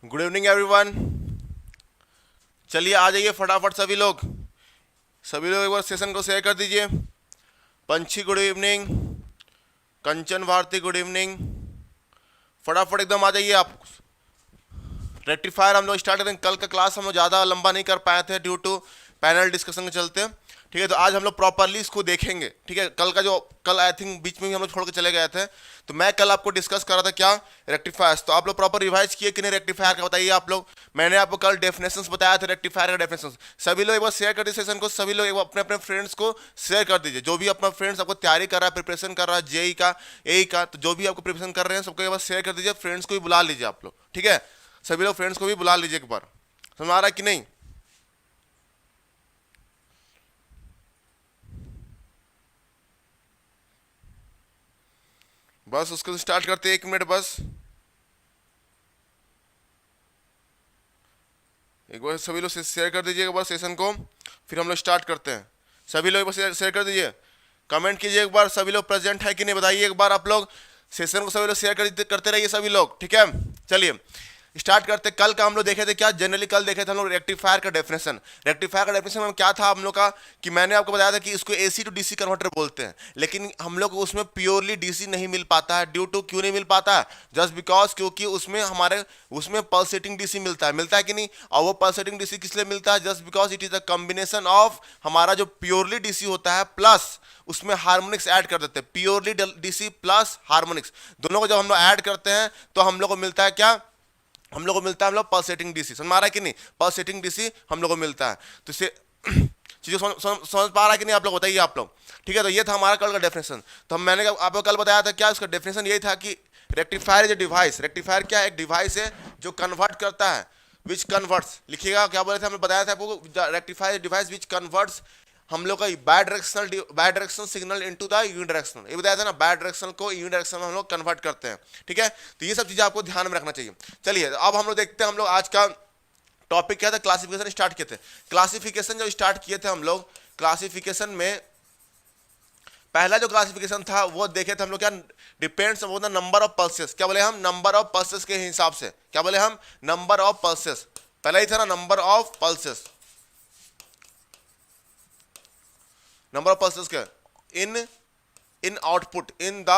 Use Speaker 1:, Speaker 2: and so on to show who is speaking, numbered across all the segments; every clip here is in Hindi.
Speaker 1: Good evening everyone. चलिए आ जाइए फटाफट सभी लोग एक बार सेशन को शेयर कर दीजिए। पंछी गुड इवनिंग, कंचन भारती गुड इवनिंग। फटाफट एकदम आ जाइए आप। रेक्टिफायर हम लोग स्टार्ट करेंगे। कल का क्लास हम लोग ज़्यादा लंबा नहीं कर पाए थे ड्यू टू पैनल डिस्कशन के चलते। ठीक है, तो आज हम लोग प्रॉपरली इसको देखेंगे। ठीक है, कल आई थिंक बीच में ही हम लोग छोड़ के चले गए थे। तो मैं कल आपको डिस्कस कर रहा था क्या, रेक्टिफायर्स। तो आप लोग प्रॉपर रिवाइज किए कि नहीं रेक्टिफायर का, बताइए आप लोग। मैंने आपको कल डेफिनेशंस बताया था रेक्टिफायर का डेफिनेशंस। सभी लोग एक बार शेयर कर दीजिए सेशन को। सभी लोग एक बार अपने अपने फ्रेंड्स को शेयर कर दीजिए। जो भी अपना फ्रेंड्स आपको तैयारी कर रहा है, प्रिपरेशन कर रहा है जेई का, एई का, तो जो भी आपको प्रिपरेशन कर रहे हैं सबको एक बार शेयर कर दीजिए। फ्रेंड्स को भी बुला लीजिए आप लोग। ठीक है, सभी लोग फ्रेंड्स को भी बुला लीजिए एक बार। समझ आ रहा है कि नहीं? बस उसको स्टार्ट करते हैं, 1 मिनट बस। एक बार सभी लोग शेयर कर दीजिए एक बार सेशन को, फिर हम लोग स्टार्ट करते हैं। सभी लोग एक बार शेयर कर दीजिए। कमेंट कीजिए एक बार, सभी लोग प्रेजेंट है कि नहीं बताइए एक बार आप लोग। सेशन को सभी लोग शेयर करते रहिए सभी लोग। ठीक है, चलिए स्टार्ट करते। कल का हम लोग देखे थे क्या, जनरली कल देखे थे हम लोग रेक्टिफायर का डेफिनेशन। रेक्टिफायर का डेफिनेशन में क्या था हम लोग का, कि मैंने आपको बताया था कि इसको एसी टू डीसी कन्वर्टर बोलते हैं। लेकिन हम लोग को उसमें प्योरली डीसी नहीं मिल पाता है। ड्यू टू क्यों नहीं मिल पाता है? जस्ट बिकॉज क्योंकि उसमें पल्सेटिंग डीसी मिलता है कि नहीं। और वो पल्सेटिंग डीसी किस लिए मिलता है? Just because it is the combination of हमारा जो प्योरली डीसी होता है प्लस उसमें हार्मोनिक्स ऐड कर देते हैं। प्योरली डीसी प्लस हार्मोनिक्स दोनों को जब हम लोग ऐड करते हैं तो हम लोग को मिलता है क्या, हम लोग को मिलता है हम लोग पल्सेटिंग डीसी। समझ आ रहा है कि नहीं? पल्सेटिंग डीसी हम लोग को मिलता है। तो इसे चीज़ें समझ पा रहा है कि नहीं आप लोग, बताइए आप लोग। ठीक है, तो ये था हमारा कल का डेफिनेशन। तो मैंने आपको कल बताया था क्या, उसका डेफिनेशन यही था कि rectifier is a device. Rectifier क्या, एक डिवाइस है जो कन्वर्ट करता है, विच कन्वर्ट्स। लिखिएगा क्या बोले थे, हमने बताया था आपको, रेक्टिफायर डिवाइस विच कन्वर्ट्स हम लोग का bidirectional signal into the unidirectional. ये बताया था ना, बाय डायरेक्शनल को यूनिडायरेक्शनल में हम लोग कन्वर्ट करते हैं। ठीक है, तो ये सब चीजें आपको ध्यान में रखना चाहिए। चलिए अब हम लोग देखते हैं, हम लोग आज का टॉपिक क्या था, क्लासिफिकेशन स्टार्ट किए थे। क्लासिफिकेशन जो स्टार्ट किए थे हम लोग, क्लासिफिकेशन में पहला जो क्लासिफिकेशन था वो देखे थे हम लोग क्या, depends on the number of pulses. क्या बोले हम? नंबर ऑफ पल्सेस के हिसाब से। क्या बोले हम? Number of pulses. पहला ही था ना, number of pulses. Number of pulses के in in output, in the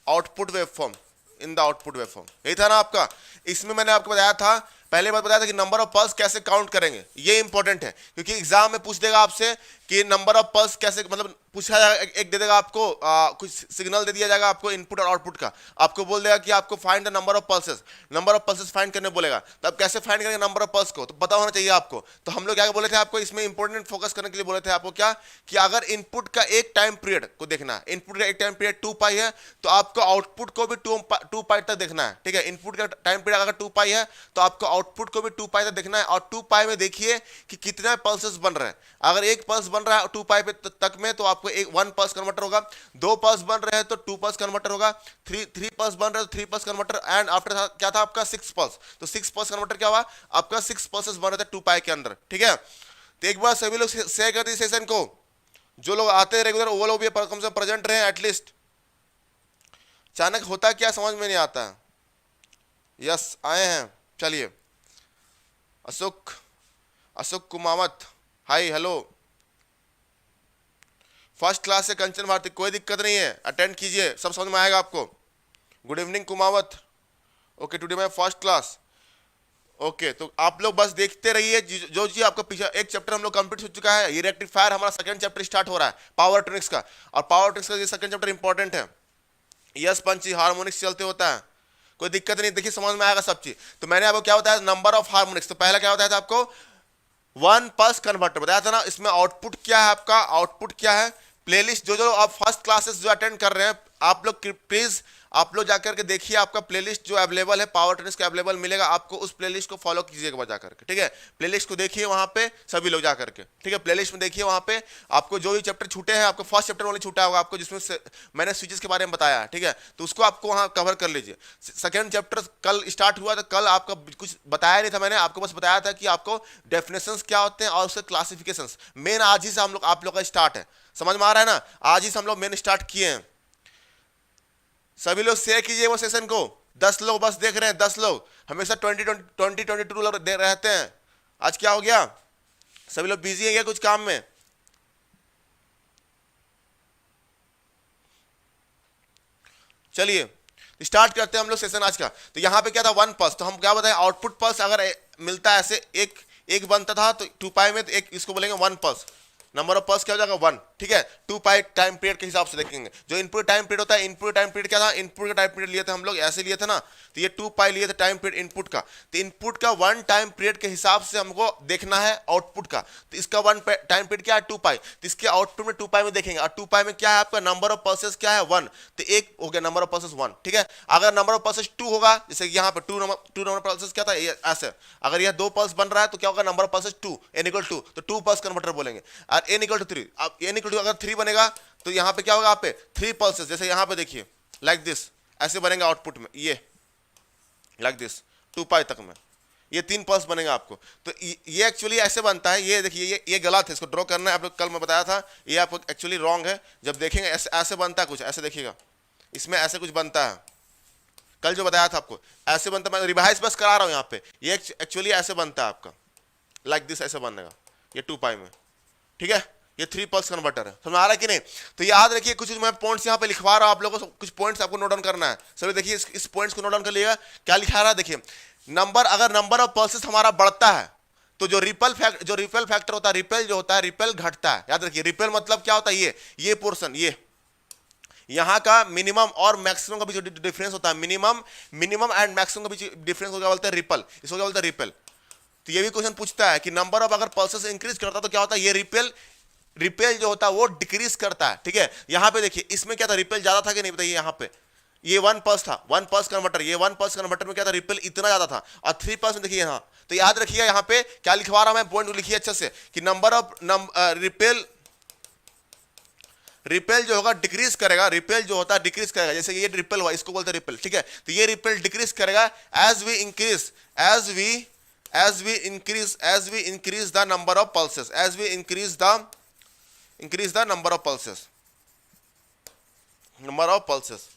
Speaker 1: output waveform, in the output waveform, यही था ना आपका। इसमें मैंने आपको बताया था, पहले बात बताया था कि नंबर ऑफ पल्स कैसे काउंट करेंगे। ये इंपॉर्टेंट है क्योंकि एग्जाम में पूछ देगा आपसे कि नंबर ऑफ पल्स कैसे, मतलब पूछा जाएगा, एक दे देगा आपको, कुछ सिग्नल दे दिया जाएगा आपको इनपुट और आउटपुट का। आपको बोल देगा कि आपको find the number of pulses. Number of pulses find करने बोलेगा, तो आप कैसे फाइंड करेंगे नंबर ऑफ पल्स को? तो पता होना चाहिए आपको। तो हम लोग क्या बोले थे आपको, इसमें इंपॉर्टेंट फोकस करने के लिए बोले थे आपको क्या, कि अगर इनपुट का एक टाइम पीरियड को देखना है, इनपुट का एक टाइम पीरियड 2 पाई है, तो आपको आउटपुट को भी 2 पाई तक देखना है। ठीक है, इनपुट का टाइम पीरियड अगर 2 पाई है तो आपको आउटपुट को भी 2 पाई तक देखना है। और 2 पाई में देखिए कि कितने पल्सेस बन रहे हैं। अगर एक पल्स बन रहा है 2 पाई पे तक में, तो आपको एक 1 पल्स कन्वर्टर होगा। 2 पल्स बन रहे हैं तो 2 पल्स कन्वर्टर होगा। 3 पल्स बन रहे हैं तो 3 पल्स कन्वर्टर। एंड आफ्टर क्या था आपका 6 पल्स, तो 6 पल्स कन्वर्टर क्या हुआ आपका, 6 पल्सेस बन रहे थे 2 पाई के अंदर। ठीक है, तो एक बार सभी लोग शेयर कर दिए सेशन को। जो लोग आते हैं रेगुलर वो लोग भी कम से कम प्रेजेंट रहे एटलीस्ट। अचानक होता क्या समझ में नहीं आता है। यस आए हैं, चलिए। Ashok, Ashok Kumawat, hi hello. First class से कंचन भारती, कोई दिक्कत नहीं है, अटेंड कीजिए, सब समझ में आएगा आपको। Good evening Kumawat. Okay, today my first class. Okay, तो आप लोग बस देखते रहिए। जो जी आपका पीछे एक चैप्टर हम लोग कंप्लीट हो चुका है। ये रेक्टिफायर हमारा सेकंड चैप्टर स्टार्ट हो रहा है, पावर ट्रिक्स का। और पावर ट्रिक्स का ये सेकंड चैप्टर इंपॉर्टेंट है। यस पंची, हार्मोनिक्स चलते होता है, कोई दिक्कत नहीं, देखिए समझ में आएगा सब चीज। तो मैंने आपको क्या बताया, नंबर ऑफ हार्मोनिक्स। तो पहला क्या बताया था आपको, 1 पल्स कन्वर्टर बताया था ना। इसमें आउटपुट क्या है आपका, आउटपुट क्या है, प्लेलिस्ट। जो आप फर्स्ट क्लासेस जो अटेंड कर रहे हैं आप लोग, प्लीज आप लोग जाकर के देखिए, आपका प्लेलिस्ट जो अवेलेबल है पावर ट्रेनिंग का अवेलेबल मिलेगा आपको। उस प्लेलिस्ट को फॉलो कीजिएगा जाकर के। ठीक है, प्लेलिस्ट को देखिए वहां पे सभी लोग जाकर के। ठीक है, प्लेलिस्ट में देखिए, वहां पे आपको जो भी चैप्टर छूटे हैं, आपको फर्स्ट चैप्टर वाले छूटा होगा आपको, जिसमें मैंने स्विचेस के बारे में बताया है। ठीक है, तो उसको आपको वहां कवर कर लीजिए। सेकेंड चैप्टर कल स्टार्ट हुआ, तो कल आपका कुछ बताया नहीं था मैंने आपको, बस बताया था कि आपको डेफिनेशंस क्या होते हैं और उसके क्लासिफिकेशंस। मेन आज ही से हम लोग आप लोग का स्टार्ट है, समझ में आ रहा है ना। आज ही से हम लोग मेन स्टार्ट किए हैं। सभी लोग शेयर कीजिए वो सेशन को। 10 लोग बस देख रहे हैं, 10 लोग, हमेशा 22 लोग रहते हैं। आज क्या हो गया, सभी लोग बिजी हैं क्या कुछ काम में? चलिए स्टार्ट करते हैं हम लोग सेशन आज का। तो यहाँ पे क्या था, 1 पल्स, तो हम क्या बताएं, आउटपुट पल्स अगर मिलता है ऐसे, एक बनता था तो 2 पाई में, तो एक इसको बोलेंगे 1 पल्स। नंबर ऑफ पल्स क्या हो जाएगा 1, ठीक है। 2 पाई टाइम पीरियड के हिसाब से देखेंगे। जो इनपुट टाइम पीरियड होता है, इनपुट टाइम पीरियड क्या था, इनपुट का टाइम पीरियड लिए थे हम लोग, ऐसे लिए थे ना, तो ये 2 पाई लिए थे टाइम पीरियड इनपुट का। तो इनपुट का 1 टाइम पीरियड के हिसाब से हमको देखना है आउटपुट का, तो इसका 1 टाइम पीरियड क्या है 2 पाई, तो इसके आउटपुट में 2 पाई में देखेंगे। और 2 पाई में क्या है आपका नंबर ऑफ पल्सेस क्या है 1, तो एक हो गया नंबर ऑफ पल्सेस 1, ठीक है। अगर नंबर ऑफ पल्सेस 2 होगा, जैसे यहाँ पे 2 नंबर पल्सेस क्या था ऐसे, अगर यह 2 पल्स बन रहा है तो क्या होगा नंबर ऑफ पल्सेस 2, n = 2, तो 2 पल्स कन्वर्टर बोलेंगे। और n = 3, अब n = अगर 3 बनेगा तो यहाँ पे क्या होगा, आप पे 3 पल्सेस, जैसे यहाँ पे देखिए लाइक दिस, ऐसे बनेगा आउटपुट में, ये लाइक दिस 2 पाई तक में, ये 3 पल्स बनेगा आपको। तो ये एक्चुअली ऐसे बनता है, ये देखिए ये गलत है, इसको ड्रॉ करना है आप लोग, कल मैं बताया था, ये आपको एक्चुअली रॉन्ग है। जब देखेंगे ऐसे बनता है कुछ, ऐसे देखिएगा, इसमें ऐसे कुछ बनता है, कल जो बताया था आपको ऐसे बनता है, मैं रिवाइज बस करा रहा हूँ यहाँ पे, ये एक्चुअली ऐसे बनता है आपका, लाइक दिस ऐसे बनेगा, ये 2 पाई में, ठीक है। ये 3 पल्स कन्वर्टर है, समझ आ रहा है कि नहीं? तो याद रखिए, कुछ मैं पॉइंट्स यहाँ पे लिखवा रहा हूँ आप लोगों को, कुछ पॉइंट्स आपको नोट डाउन करना है। सभी देखिए इस पॉइंट्स को नोट डाउन कर लिएगा, क्या लिखा रहा है देखिए, अगर नंबर ऑफ पल्सेस हमारा बढ़ता है तो जो रिपेल फैक्टर होता है, रिपेल जो होता है, रिपेल घटता है। याद रखिए रिपेल मतलब क्या होता है, ये पोर्शन, ये यहाँ का मिनिमम और मैक्सिमम का भी जो डिफरेंस होता है, मिनिमम एंड मैक्सिमम का भी डिफरेंस को क्या बोलते हैं, रिपेल, इसको क्या बोलते हैं, रिपेल। तो ये भी क्वेश्चन पूछता है कि नंबर ऑफ अगर पल्सेस इंक्रीज करता है तो क्या होता है, ये रिपेल जो होता है वो डिक्रीज करता है, ठीक है। यहाँ पे देखिए इसमें क्या था, रिपेल ज्यादा था कि नहीं बताइए। यहाँ पे ये 1 पल्स था, 1 पल्स कन्वर्टर, ये 1 पल्स कन्वर्टर में क्या था, रिपेल इतना ज्यादा था, और 3 पल्स में देखिए यहाँ। तो याद रखिएगा यहाँ पे क्या लिखवा रहा मैं, पॉइंट लिखिए अच्छे से कि नंबर ऑफ रिपेल जो होगा डिक्रीज करेगा, रिपेल जो होता है डिक्रीज करेगा, जैसे ये रिपेल हुआ, इसको बोलते हैं रिपेल, ठीक है। तो ये रिपेल डिक्रीज करेगा as we increase the number of pulses, as we increase the number of pulses।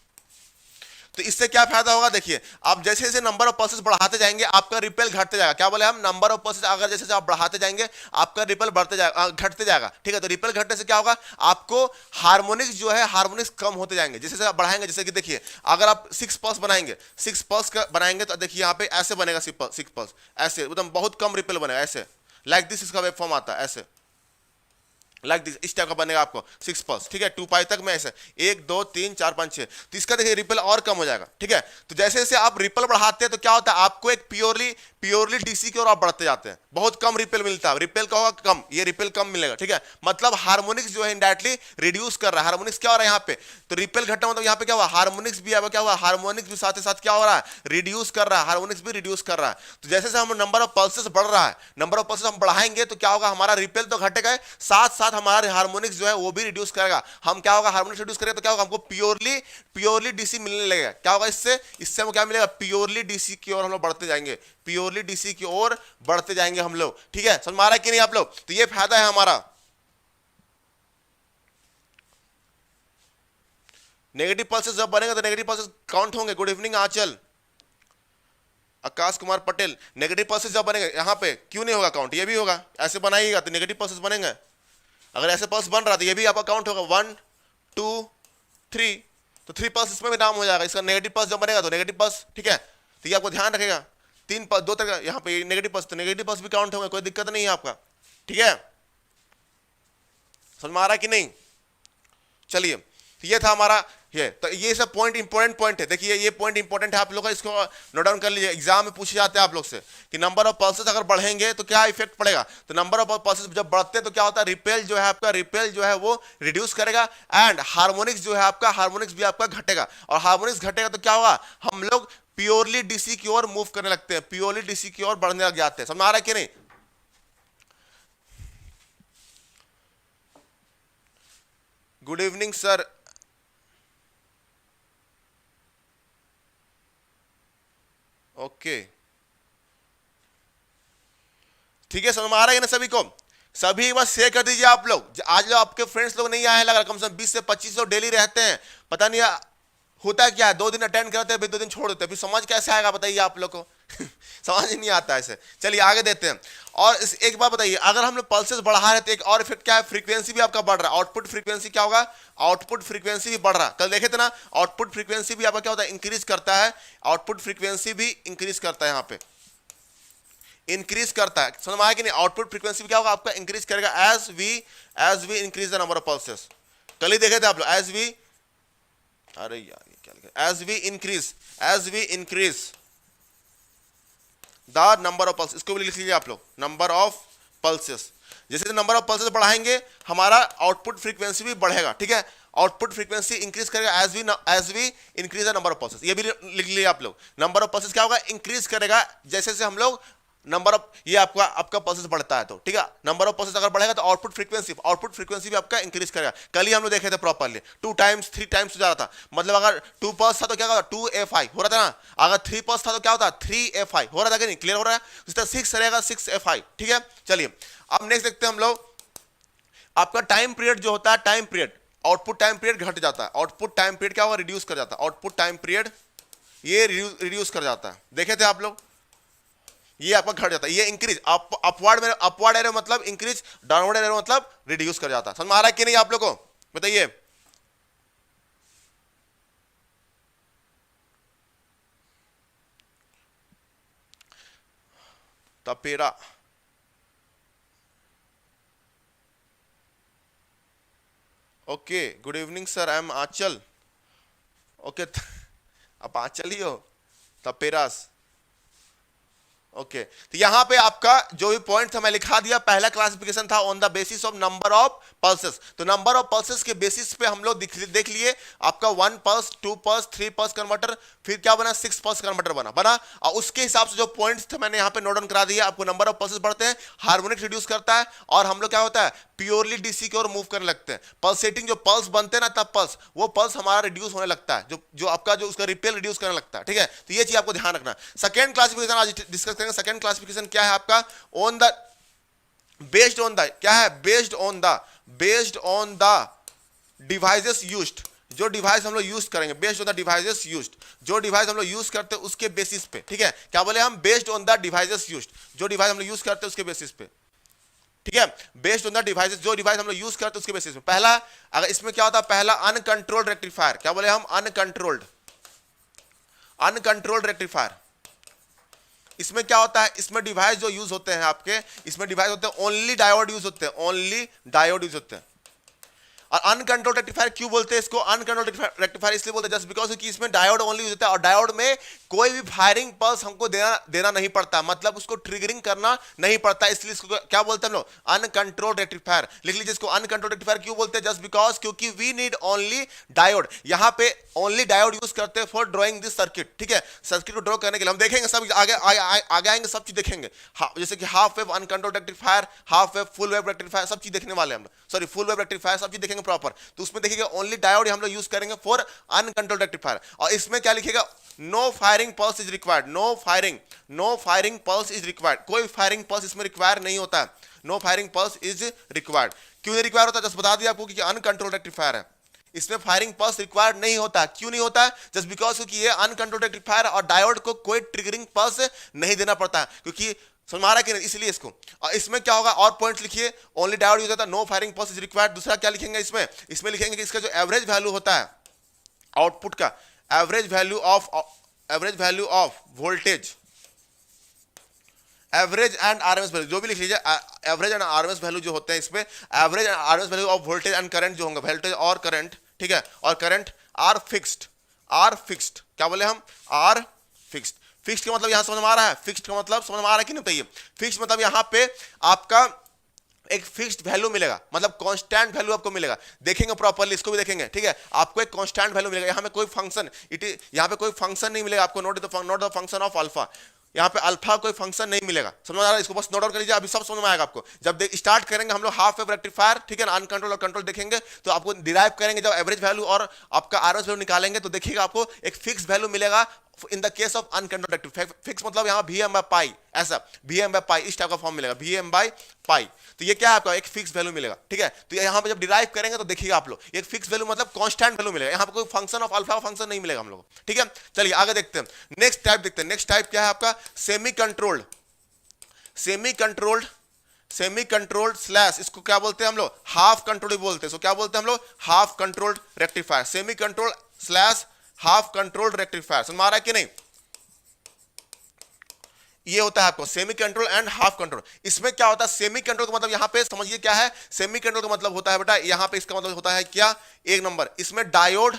Speaker 1: तो इससे क्या फायदा होगा, देखिए आप जैसे जैसे नंबर ऑफ पल्सेस बढ़ाते जाएंगे आपका रिपेल घटते जाएगा। क्या बोले हम, नंबर ऑफ पल्सेस अगर जैसे आप बढ़ाते जाएंगे आपका रिपेल बढ़ते जाएगा, घटते जाएगा, ठीक है। तो रिपेल घटने से क्या होगा, आपको हार्मोनिक्स जो है, हार्मोनिक्स कम होते जाएंगे जैसे आप बढ़ाएंगे। जैसे कि देखिए अगर आप 6 पल्स बनाएंगे, 6 पल्स का बनाएंगे तो देखिए यहाँ पे ऐसे बनेगा 6 पल्स, ऐसे एकदम बहुत कम रिपेल बनेगा, ऐसे लाइक दिस इसका वेब फॉर्म आता है, ऐसे लाइक दिस, इस टाइप का बनेगा आपको 6 पल्स, ठीक है। 2 पाई तक में ऐसे 1 2 3 4 5 6, तो इसका देखिए रिपेल और कम हो जाएगा, ठीक है। तो जैसे जैसे आप रिपेल बढ़ाते हैं तो क्या होता है, आपको एक प्योरली डीसी की ओर आप बढ़ते जाते हैं, बहुत कम रिपेल मिलता है, रिपेल का होगा कम, ये रिपेल कम मिलेगा, ठीक है। मतलब हार्मोनिक्स जो है इनडायरेक्टली रिड्यूस कर रहा है। हार्मोनिक्स क्या हो रहा है यहाँ पे, तो रिपेल घटना मतलब यहाँ पे क्या हुआ, हार्मोनिक्स भी क्या हुआ, हार्मोनिक्स भी साथ ही साथ क्या हो रहा है, रिड्यूस कर रहा है, हार्मोनिक्स भी रिड्यूस कर रहा है। तो जैसे जैसे हम नंबर ऑफ पल्सेस बढ़ रहा है, नंबर ऑफ पल्सेस हम बढ़ाएंगे तो क्या होगा, हमारा रिपेल तो घटेगा, साथ साथ हमारा हार्मोनिक्स जो है वो भी रिड्यूस करेगा। हम क्या होगा, हार्मोनिक्स रिड्यूस करेगा तो क्या होगा, हमको प्योरली डीसी मिलने लगेगा। क्या होगा इससे हमको क्या मिलेगा, प्योरली डीसी की ओर हम लोग बढ़ते जाएंगे, प्योरली डीसी की ओर बढ़ते जाएंगे हम लोग, ठीक है। समझ में आ रहा है कि नहीं आप लोग? तो ये फायदा है हमारा। नेगेटिव पल्सेस जब बनेगा तो नेगेटिव पल्सेस काउंट होंगे। गुड इवनिंग आंचल, आकाश कुमार पटेल। नेगेटिव पल्सेस जब बनेंगे यहाँ पे क्यों नहीं होगा काउंट, ये भी होगा, ऐसे बनाइएगा तो नेगेटिव पल्सेस बनेंगे। अगर ऐसे पल्स बन रहा तो ये भी आपका काउंट होगा 1 2 3, तो 3 पल्स इसमें भी नाम हो जाएगा। इसका नेगेटिव पल्स जब बनेगा तो नेगेटिव पल्स, ठीक है। तो ये आपको ध्यान रखेगा, 3 पल्स 2 तरह यहाँ पे नेगेटिव पल्स, तो नेगेटिव पल्स भी काउंट होंगे, कोई दिक्कत नहीं है आपका, ठीक है। समझ में आ रहा है कि नहीं? चलिए तो ये था हमारा ये, तो ये सब पॉइंट इंपॉर्टेंट पॉइंट है। देखिए ये पॉइंट इंपॉर्टेंट है आप लोग का, इसको नोट डाउन कर लीजिए। एग्जाम में पूछे जाते हैं आप लोग से कि नंबर ऑफ पल्सेस अगर बढ़ेंगे तो क्या इफेक्ट पड़ेगा। तो नंबर ऑफ पल्सेस जब बढ़ते हैं तो क्या होता है, रिपेल जो है आपका, रिपेल जो है वो रिड्यूस करेगा, एंड हार्मोनिक्स जो है आपका, हार्मोनिक्स भी आपका घटेगा। और हार्मोनिक्स घटेगा तो क्या होगा, हम लोग प्योरली डीसी की ओर मूव करने लगते हैं, प्योरली डीसी की ओर बढ़ने लग जाते हैं। समझ आ रहा है कि नहीं? Good evening sir. ओके ठीक है, समझ में आ रहा है ना सभी को? सभी बस शेयर कर दीजिए आप लोग। आज जो आपके फ्रेंड्स लोग नहीं आए हैं, लग रहा कम से कम 20 से 25 लोग डेली रहते हैं, पता नहीं होता क्या है, 2 दिन अटेंड करते हैं फिर 2 दिन छोड़ देते हैं, फिर समझ कैसे आएगा बताइए आप लोग को? समझ ही नहीं आता ऐसे। चलिए आगे देते हैं। और इस एक बात बताइए, अगर हम लोग पल्सेस बढ़ा रहे हैं तो एक और इफेक्ट क्या है, फ्रीक्वेंसी भी आपका बढ़ रहा है, आउटपुट फ्रीक्वेंसी क्या होगा, आउटपुट फ्रीक्वेंसी भी बढ़ रहा है। कल देखे थे ना, आउटपुट फ्रीक्वेंसी भी आपका क्या होता है, इंक्रीज करता है, आउटपुट फ्रीक्वेंसी भी इंक्रीज करता है, यहाँ पे इंक्रीज करता है, समझ में आया कि नहीं? आउटपुट फ्रीक्वेंसी भी क्या होगा आपका, इंक्रीज करेगा as we increase the number of pulses. कल ही देखे थे आप लोग, एज वी, अरे यार ये क्या लिखा, as we increase the number of pulse, इसको भी लिख लीजिए आप लोग, नंबर ऑफ पल्सेस। जैसे नंबर ऑफ पल्सेस बढ़ाएंगे हमारा आउटपुट फ्रीक्वेंसी भी बढ़ेगा, ठीक है? आउटपुट फ्रीक्वेंसी इंक्रीज करेगा as we increase the number of pulses, ये भी लिख लीजिए आप लोग। नंबर ऑफ पल्सेस क्या होगा, इंक्रीज करेगा जैसे जैसे हम लोग नंबर ऑफ, ये आपका पल्सेस बढ़ता है तो, ठीक है? नंबर ऑफ पल्सेस अगर बढ़ेगा तो आउटपुट फ्रीक्वेंसी भी आपका इंक्रीज करेगा। कल ही हम लोग देखे थे प्रॉपर्ली, 2 टाइम्स 3 टाइम्स हो जा रहा था, मतलब अगर 2 पल्स था तो क्या होता, 2fi हो रहा था ना, अगर 3 पल्स था तो क्या होता, 3fi हो रहा था कि नहीं? क्लियर हो रहा है? इस तरह 6 रहेगा 6fi, ठीक है? चलिए अब नेक्स्ट देखते हैं हम लोग, आपका टाइम पीरियड जो होता है, time period, output time period घट जाता है, आउटपुट टाइम पीरियड क्या होगा, रिड्यूस कर जाता है, आउटपुट टाइम पीरियड ये रिड्यूस कर जाता है, देखे थे आप लोग? ये आपका घट जाता है, ये इंक्रीज, अपवर्ड एरो मतलब इंक्रीज, डाउनवर्ड एरो मतलब रिड्यूस कर जाता है। समझ में आ रहा है कि नहीं आप लोग को? बताइए। तपेरा, okay, good evening sir, I am Anchal. Okay, आप आंचल ही हो, तपेरास, ओके। तो यहां पे आपका जो भी पॉइंट था मैं लिखा दिया, पहला क्लासिफिकेशन था on the basis of number of pulses, तो नंबर ऑफ पल्सेस के बेसिस पे हम लोग देख लिए आपका 1 पल्स, 2 पल्स, 3 पल्स कन्वर्टर, फिर क्या बना, 6 पल्स कन्वर्टर बना, और उसके हिसाब से जो पॉइंट्स थे मैंने यहां पे नोट डाउन करा दिया आपको। नंबर ऑफ पल्सेस बढ़ते हैं, हार्मोनिक रिड्यूस करता है, और हम लोग क्या होता है, प्योरली डीसी की ओर मूव करने लगते हैं। पल्सेटिंग जो पल्स बनते हैं ना, तब पल्स, वो पल्स हमारा रिड्यूस होने लगता है, जो आपका जो उसका रिपेल रिड्यूस करने लगता है, ठीक है? तो ये चीज आपको ध्यान रखना। सेकंड क्लासिफिकेशन आज डिस्कस करेंगे। सेकंड क्लासिफिकेशन क्या है आपका, on the, based on the, क्या है, based on the devices used, जो डिवाइस हम लोग यूज करेंगे, based on the devices used, जो डिवाइस हम लोग यूज करते हैं उसके बेसिस पे, ठीक है? क्या बोले हम, based on the devices used, जो डिवाइस हम लोग यूज करते हैं उसके बेसिस पे, ठीक है? बेस्ड ऑन द डिवाइसेस, जो डिवाइस हम लोग यूज करते हैं उसके बेसिस पे। पहला, अगर इसमें क्या होता है, पहला अनकंट्रोल्ड रेक्टिफायर, क्या बोले हम, अनकंट्रोल्ड रेक्टिफायर। इसमें क्या होता है, इसमें डिवाइस जो यूज होते हैं आपके, इसमें डिवाइस होते हैं ओनली डायोड यूज होते हैं, ओनली डायोड यूज होते हैं। और अनकंट्रोल्ड रेक्टिफायर क्यों बोलते हैं इसको, अनकंट्रोल्ड रेक्टिफायर इसलिए बोलते हैं जस्ट बिकॉज कि इसमें डायोड ओनली यूज होता है, और डायोड में कोई भी फायरिंग पल्स हमको देना नहीं पड़ता, मतलब उसको ट्रिगरिंग करना नहीं पड़ता, इसलिए इसको क्या बोलते हैं हम लोग, अनकंट्रोल्ड रेक्टिफायर। लिख लीजिए इसको, अनकंट्रोल्ड रेक्टिफायर क्यों बोलते हैं, जस्ट बिकॉज क्योंकि वी नीड ओनली डायोड, यहां पे ओनली डायोड यूज करते हैं फॉर ड्रॉइंग दिस सर्किट, ठीक है? सर्किट को ड्रॉ करने के लिए हम देखेंगे सब आगे आएंगे, सब चीज देखेंगे, जैसे कि half wave uncontrolled rectifier, half wave full wave rectifier, सब चीज देखने वाले हम लोग, सॉरी फुल वेव रेक्टिफायर, सब चीज देखेंगे प्रॉपर। तो उसमें देखिएगा ओनली डायोड हम लोग यूज करेंगे फॉर अनकंट्रोल्ड रेक्टिफायर। और इसमें क्या लिखिएगा, no firing pulse is required, no firing pulse is required, कोई फायरिंग पल्स इसमें रिक्वायर नहीं होता है, no firing pulse is required. क्यों नहीं रिक्वायर होता, जस्ट बता दिया आपको कि अनकंट्रोल्ड रेक्टिफायर है, इसमें फायरिंग पल्स रिक्वायर्ड नहीं होता। क्यों नहीं होता है, जस्ट बिकॉज क्योंकि ये अनकंट्रोल्ड रेक्टिफायर और डायोड को कोई ट्रिगरिंग पल्स नहीं देना पड़ता है, क्योंकि समझ आ रहा है कि नहीं, इसलिए इसको। और इसमें क्या होगा, और पॉइंट लिखिए, ओनली डायोड यूज होता है, no firing pulse is required. दूसरा क्या लिखेंगे इसमें लिखेंगे कि इसका जो एवरेज वैल्यू होता है आउटपुट का, average value of voltage, average and RMS value, जो भी लिख लीजिए, एवरेज एंड आरएमएस वैल्यू जो होते हैं इसमें, average and RMS value of voltage and current जो होंगे, वोल्टेज और करंट, ठीक है? और करंट आर फिक्स्ड, क्या बोले हम, आर फिक्स्ड। फिक्स्ड का मतलब यहां समझ में आ रहा है, फिक्स्ड का मतलब समझ में आ रहा है कि नहीं बताइए? फिक्स्ड मतलब यहां पे आपका एक फिक्स्ड वैल्यू मिलेगा, मतलब कांस्टेंट वैल्यू आपको मिलेगा, देखेंगे प्रॉपर्ली, इसको भी देखेंगे, ठीक है? आपको एक कांस्टेंट वैल्यू मिलेगा, यहां पे कोई फंक्शन, यहां पे कोई फंक्शन नहीं मिलेगा आपको, not the function of alpha, यहाँ पे अल्फा कोई फंक्शन नहीं मिलेगा, समझ आ रहा है? इसको बस नोट आउट कर लीजिए, अभी सब समझ में आएगा आपको। जब स्टार्ट करेंगे हम लोग हाफ वेव रेक्टिफायर, ठीक है ना, अनकंट्रोल और कंट्रोल देखेंगे तो आपको डिराइव करेंगे, जब एवरेज वैल्यू और आपका आरएमएस वैल्यू निकालेंगे तो देखिएगा आपको एक फिक्स वैल्यू मिलेगा in the case of uncontrolled rectifier. Fix मतलब यहाँ Vm by पाई, ऐसा Vm by पाई, इस टाइप का फॉर्म मिलेगा, Vm by पाई। तो ये क्या है आपका एक फिक्स वैल्यू मिलेगा, ठीक है। तो यहाँ पे जब डिराइव करेंगे तो देखिएगा आप लोग एक फिक्स वैल्यू मतलब कांस्टेंट वैल्यू मिलेगा, यहाँ पे कोई फंक्शन ऑफ अल्फा फंक्शन नहीं मिलेगा हम लोग, ठीक है। चलिए आगे देखते हैं, नेक्स्ट टाइप देखते हैं। नेक्स्ट टाइप क्या है आपका semi controlled, semi controlled, semi controlled slash, इसको क्या बोलते हैं हम लोग हाफ कंट्रोल्ड बोलते हैं। सो क्या बोलते हैं हम लोग half controlled rectifier, semi controlled slash half controlled rectifier. समझ में आ रहा है कि नहीं? ये होता है आपको semi control and half control. इसमें क्या होता है सेमी कंट्रोल का मतलब यहां पे समझिए क्या है, सेमी कंट्रोल का मतलब होता है बेटा यहां पे इसका मतलब होता है क्या, एक नंबर इसमें डायोड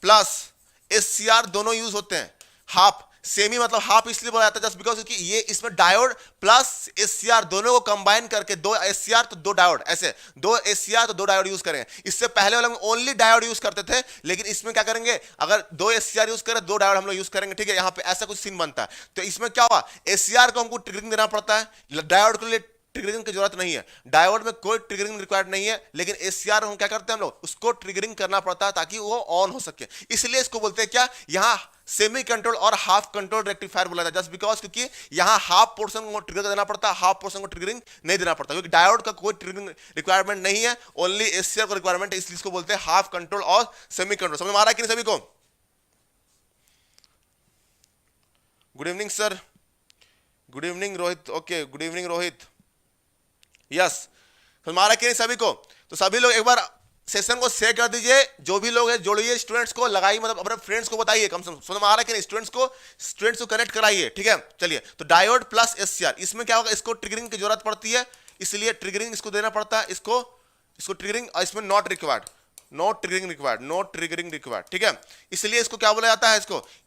Speaker 1: प्लस एससीआर दोनों यूज होते हैं। हाफ सेमी मतलब हाफ इसलिए बोला जाता है जस्ट बिकॉज क्योंकि ये इसमें डायोड प्लस एससीआर दोनों को कंबाइन करके, दो एससीआर तो दो डायोड, ऐसे दो एससीआर तो दो डायोड यूज करेंगे। इससे पहले वाले में ओनली डायोड यूज करते थे, लेकिन इसमें क्या करेंगे अगर दो एससीआर यूज करें दो डायोड हम लोग यूज करेंगे, ठीक है। यहां पे ऐसा कुछ सीन बनता है। तो इसमें क्या हुआ एससीआर को हमको ट्रिगरिंग देना पड़ता है, डायोड के लिए ट्रिगरिंग की जरूरत नहीं है, डायोड में कोई ट्रिगरिंग रिक्वायर्ड नहीं है, लेकिन एससीआर हम क्या करते हैं हम लोग उसको ट्रिगरिंग करना पड़ता है ताकि वो ऑन हो सके। इसलिए इसको बोलते हैं क्या यहां सेमी कंट्रोल और हाफ कंट्रोल रेक्टिफायर बोला जाता है, जस्ट बिकॉज क्योंकि यहां हाफ पोर्शन को ट्रिगर देना पड़ता है, हाफ पोर्शन को ट्रिगरिंग नहीं देना पड़ता, क्योंकि डायोड का कोई ट्रिगरिंग रिक्वायरमेंट नहीं है, ओनली एससीआर को रिक्वायरमेंट है, इसलिए इसको बोलते हैं हाफ कंट्रोल और सेमी कंट्रोल। समझ में आ रहा है कि नहीं सभी को? Good evening sir, good evening Rohit, okay good evening Rohit, yes समझ में आ रहा है कि नहीं सभी को? तो सभी लोग एक बार सेशन को शेयर कर दीजिए, जो भी लोग हैं जोड़िए, स्टूडेंट्स को लगाइए, मतलब अपने फ्रेंड्स को बताइए, कम से कम समझ में आ रहा है कि नहीं, स्टूडेंट्स को कनेक्ट कराइए, ठीक है। चलिए तो डायोड प्लस एससीआर, इसमें क्या होगा इसको ट्रिगरिंग की जरूरत पड़ती है, इसलिए ट्रिगरिंग इसको देना पड़ता है, इसको ट्रिगरिंग, और इसमें not required, no triggering required, no triggering required, ठीक है। इसलिए इसको क्या बोला जाता है,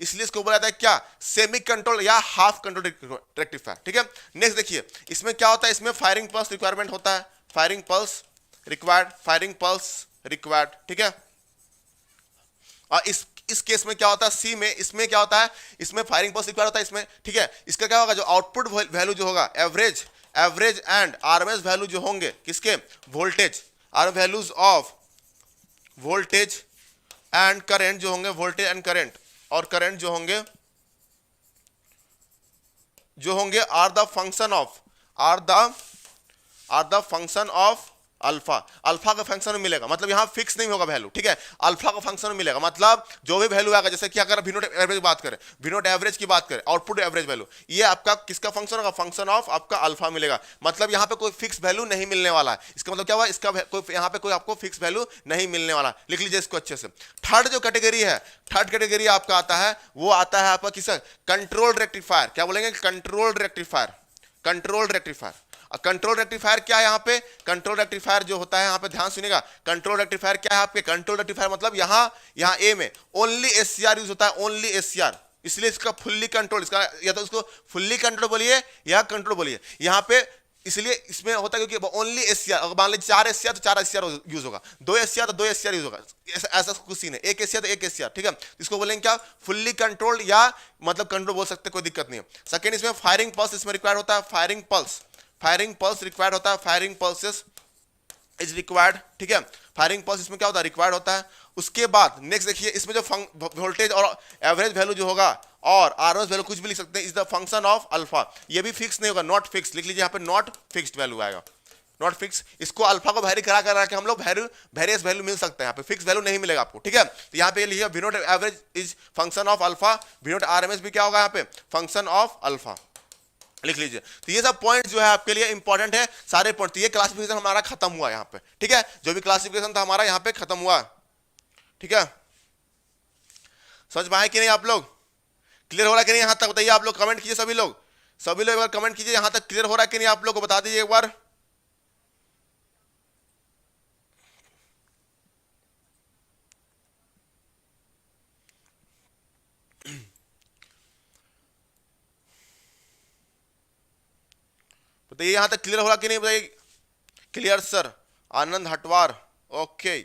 Speaker 1: इसलिए इसको बोला जाता है क्या सेमी कंट्रोल या हाफ कंट्रोल रेक्टिफायर, ठीक है। नेक्स्ट देखिए इसमें क्या होता है, इसमें फायरिंग पल्स रिक्वायरमेंट होता है, firing pulse required, firing pulse required, ठीक है। और इस केस में क्या होता है सी में, इसमें क्या होता है इसमें फायरिंग पल्स रिक्वायर्ड होता है इसमें, ठीक है। इसका क्या होगा जो आउटपुट वैल्यू जो होगा एवरेज एंड आरएमएस वैल्यू जो होंगे किसके voltage, are values of voltage and current जो होंगे, वोल्टेज एंड करंट और करंट जो होंगे are the function of alpha, alpha का फंक्शन में मिलेगा, मतलब यहां फिक्स नहीं होगा वैल्यू, ठीक है। अल्फा का फंक्शन में मिलेगा, मतलब जो भी वैल्यू आएगा, जैसे कि अगर विनोट एवरेज बात करें, विनोट एवरेज की बात करें, आउटपुट एवरेज वैल्यू, ये आपका किसका फंक्शन होगा, फंक्शन ऑफ आपका अल्फा मिलेगा। मतलब यहां पे कोई फिक्स वैल्यू नहीं मिलने वाला है, इसका मतलब क्या हुआ इसका कोई यहां पे कोई आपको फिक्स वैल्यू नहीं मिलने वाला, लिख लीजिए इसको अच्छे से। थर्ड जो कैटेगरी है, थर्ड कैटेगरी आपका आता है, वो आता है आपका किसका कंट्रोल्ड रेक्टिफायर, क्या बोलेंगे controlled rectifier, controlled rectifier. Control rectifier क्या है यहाँ पे, कंट्रोल रेक्टिफायर जो होता है यहाँ पे ध्यान सुनिएगा, कंट्रोल रेक्टिफायर क्या है आपके, कंट्रोल रेक्टिफायर मतलब यहाँ ए में ओनली एससीआर यूज होता है, ओनली एससीआर, इसलिए इसका फुल्ली कंट्रोल, इसका या तो उसको फुल्ली कंट्रोल बोलिए या कंट्रोल बोलिए यहाँ पे, इसलिए इसमें होता है क्योंकि ओनली एससीआर, अगर मान लीजिए 4 एससीआर तो 4 एससीआर यूज होगा, 2 एससीआर तो 2 एससीआर यूज होगा, ऐसा कुछ सीन है, 1 एससीआर तो 1 एससीआर, ठीक है। इसको बोलेंगे क्या फुल्ली कंट्रोल्ड या मतलब कंट्रोल बोल सकते, कोई दिक्कत नहीं है। सेकंड इसमें फायरिंग पल्स इसमें रिक्वायर्ड होता है, फायरिंग पल्स रिक्वायर्ड होता है, फायरिंग पल्सेस इज रिक्वायर्ड, ठीक है। फायरिंग पल्स इसमें क्या होता है रिक्वायर्ड होता है। उसके बाद नेक्स्ट देखिए इसमें जो वोल्टेज और एवरेज वैल्यू जो होगा और आरएमएस वैल्यू कुछ भी लिख सकते हैं, is the function of alpha, ये भी फिक्स नहीं होगा, नॉट फिक्स, लिख लीजिए यहाँ पे नॉट फिक्स्ड वैल्यू आएगा, नॉट फिक्स। इसको अल्फा को वैरी करा के हम लोग वेरियस वैल्यू मिल सकते हैं, यहाँ पे फिक्स वैल्यू नहीं मिलेगा आपको, ठीक है। तो यहाँ पे लिखिए V naught average is function of alpha, V naught RMS भी क्या होगा यहाँ पे फंक्शन ऑफ अल्फा, लिख लीजिए। तो ये सब पॉइंट जो है आपके लिए इंपॉर्टेंट है, सारे पॉइंट। तो ये क्लासिफिकेशन हमारा खत्म हुआ यहाँ पे, ठीक है, जो भी क्लासिफिकेशन था हमारा यहाँ पे खत्म हुआ, ठीक है। समझ पाए कि नहीं आप लोग, क्लियर हो रहा है कि नहीं यहाँ तक बताइए आप लोग, कमेंट कीजिए सभी लोग एक बार कमेंट कीजिए यहाँ तक क्लियर हो रहा है कि नहीं, आप लोग को बता दीजिए एक बार। बताइए यहाँ तक क्लियर हो रहा कि नहीं, बताइए। क्लियर सर, आनंद हटवार, ओके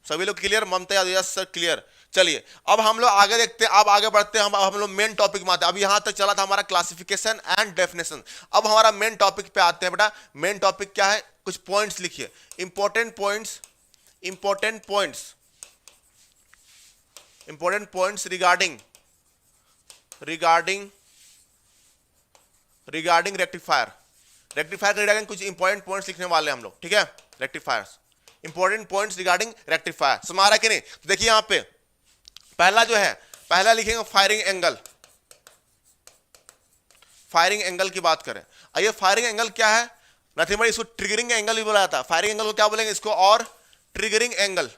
Speaker 1: सभी लोग क्लियर, ममता यादव यस सर क्लियर। चलिए अब हम लोग आगे देखते हैं, अब आगे बढ़ते हैं, हम लोग मेन टॉपिक में आते हैं। अब यहां तक चला था हमारा क्लासिफिकेशन एंड डेफिनेशन, अब हमारा मेन टॉपिक पे आते हैं बेटा। मेन टॉपिक क्या है, कुछ पॉइंट्स लिखिए, important points regarding rectifier, rectifier regarding कुछ इंपॉर्टेंट पॉइंट्स लिखने वाले हैं हम लोग, ठीक है। Rectifiers, important points regarding rectifier, समझ आ रहा है कि नहीं? तो देखिए यहाँ पे पहला जो है, पहला लिखेंगे फायरिंग एंगल। फायरिंग एंगल की बात करें, आइए फायरिंग एंगल क्या है? नथिंग बट इसको ट्रिगरिंग एंगल भी बोला जाता है। फायरिंग एंगल को क्या बोलेंगे इसको? और ट्रिगरिंग एंगल,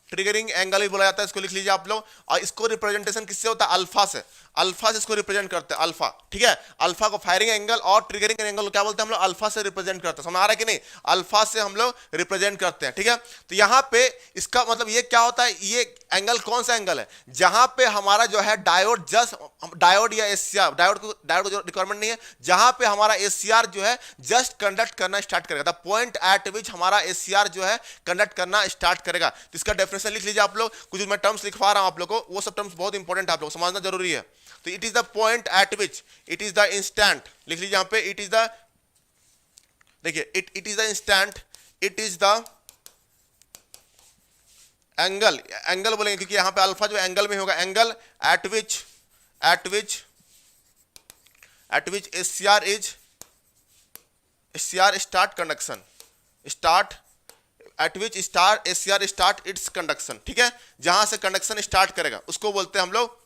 Speaker 1: ट्रिगरिंग एंगल भी बोला जाता है, इसको लिख लीजिए आप लोग। और इसको रिप्रेजेंटेशन किससे होता है? अल्फा से, अल्फा से इसको रिप्रेजेंट करते हैं, अल्फा, ठीक है। अल्फा को फायरिंग एंगल और ट्रिगरिंग एंगल को क्या बोलते हैं हम लोग? अल्फा से रिप्रेजेंट करते हैं, समझ आ रहा है कि नहीं? अल्फा से हम लोग रिप्रेजेंट करते हैं, ठीक है। तो यहाँ पे इसका मतलब ये क्या होता है? ये एंगल कौन सा एंगल है? जहां पे हमारा जो है डायोड डायोड या एससीआर, डायोड को जो रिक्वायरमेंट नहीं है, जहां पे हमारा एससीआर जो है जस्ट कंडक्ट करना स्टार्ट करेगा, द पॉइंट एट विच हमारा एससीआर जो है कंडक्ट करना स्टार्ट करेगा। तो इसका डेफिनेशन लिख लीजिए आप लोग। कुछ मैं टर्म्स लिखवा रहा हूं आप लोग को, वो सब टर्म्स बहुत इंपॉर्टेंट है, आप लोग समझना जरूरी है। तो it is the point eight which, it is the instant, लिख लीजिए यहां पे, इट इज द, देखिए it is the instant, it is the angle, angle बोलेंगे क्योंकि यहां पे अल्फा जो एंगल में होगा, angle eight which SCR start conduction, eight which SCR start it's conduction, ठीक है। जहां से कंडक्शन स्टार्ट करेगा उसको बोलते हैं हम लोग,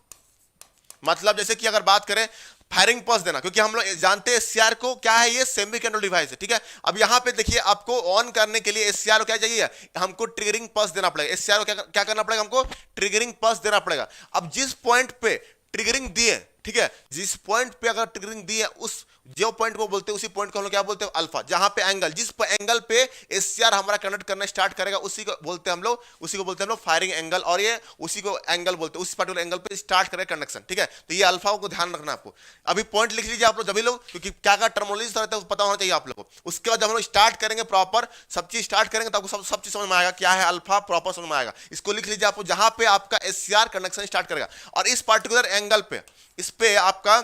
Speaker 1: मतलब जैसे कि अगर बात करें फायरिंग पल्स देना, क्योंकि हम लोग जानते हैं एससीआर को क्या है, ये सेमी कंट्रोल डिवाइस है, ठीक है। अब यहाँ पे देखिए आपको ऑन करने के लिए एससीआर को क्या चाहिए? हमको ट्रिगरिंग पल्स देना पड़ेगा। एससीआर को क्या करना पड़ेगा? हमको ट्रिगरिंग पल्स देना पड़ेगा। अब जिस पॉइंट पे ट्रिगरिंग दिए, ठीक है, जिस पॉइंट पे अगर ट्रिगरिंग दी है, उस जो पॉइंट को बोलते हैं उसी पॉइंट को हम लोग क्या बोलते हैं? अल्फा। जहां पे एंगल, जिस एंगल पे एससीआर हमारा कंडक्ट करना स्टार्ट करेगा उसी को बोलते हैं हम लोग, फायरिंग एंगल, और ये उसी को एंगल बोलते हैं, उस पर्टिकुलर एंगल पे स्टार्ट करेगा कंडक्शन, ठीक है। तो ये अल्फा को ध्यान रखना आपको। अभी पॉइंट लिख लीजिए आप लोग सभी लोग, क्योंकि क्या क्या टर्मिनोलॉजी रहता है पता होना चाहिए आप लोग को। उसके बाद जब हम लोग स्टार्ट करेंगे प्रॉपर सब चीज स्टार्ट करेंगे, तो आपको सब चीज समझ में आएगा क्या है अल्फा, प्रॉपर समझ में आएगा। इसको लिख लीजिए आपको, जहां पे आपका एससीआर कंडक्शन स्टार्ट करेगा, और इस पर्टिकुलर एंगल पे, इस पे आपका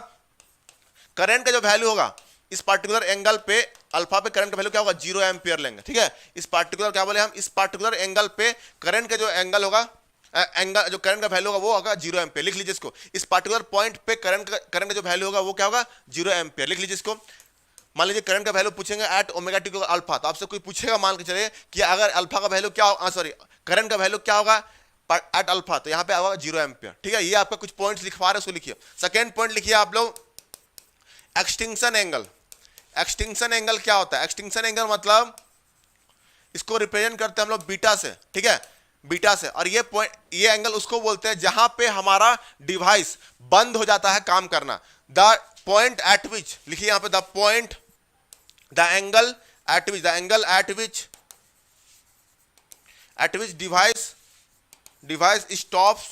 Speaker 1: करंट का जो वैल्यू होगा, इस पार्टिकुलर एंगल पे अल्फा पे करंट का वैल्यू क्या होगा? 0 एम्पियर लेंगे, ठीक है। इस पार्टिकुलर क्या बोले हम? इस पार्टिकुलर एंगल पे करंट का जो एंगल होगा, एंगल जो करंट का वैल्यू होगा वो होगा 0 एम्पियर, लिख लीजिए इसको। इस पार्टिकुलर पॉइंट पे करंट का जो वैल्यू होगा वो क्या होगा? 0 एम्पियर, लिख लीजिए इसको। मान लीजिए करंट का वैल्यू पूछेंगे एट ओमेगा टी अल्फा, तो आपसे कोई पूछेगा, मान के चलिए कि अगर अल्फा का वैल्यू क्या होगा, सॉरी करंट का वैल्यू क्या होगा एट अल्फा, तो यहाँ पे आएगा 0 एम्पियर, ठीक है। ये आपका कुछ पॉइंट्स लिखवा रहे हैं, उसको लिखिए। सेकेंड पॉइंट लिखिए आप लोग, एक्सटिंक्शन एंगल। एक्सटिंक्शन एंगल क्या होता है? एक्सटिंक्शन एंगल मतलब इसको रिप्रेजेंट करते हैं हम लोग बीटा से, ठीक है, बीटा से। और ये पॉइंट, ये एंगल उसको बोलते हैं जहां पे हमारा डिवाइस बंद हो जाता है काम करना। द पॉइंट एट विच, लिखिए यहां पे, the point, the angle eight which, the angle eight which device stops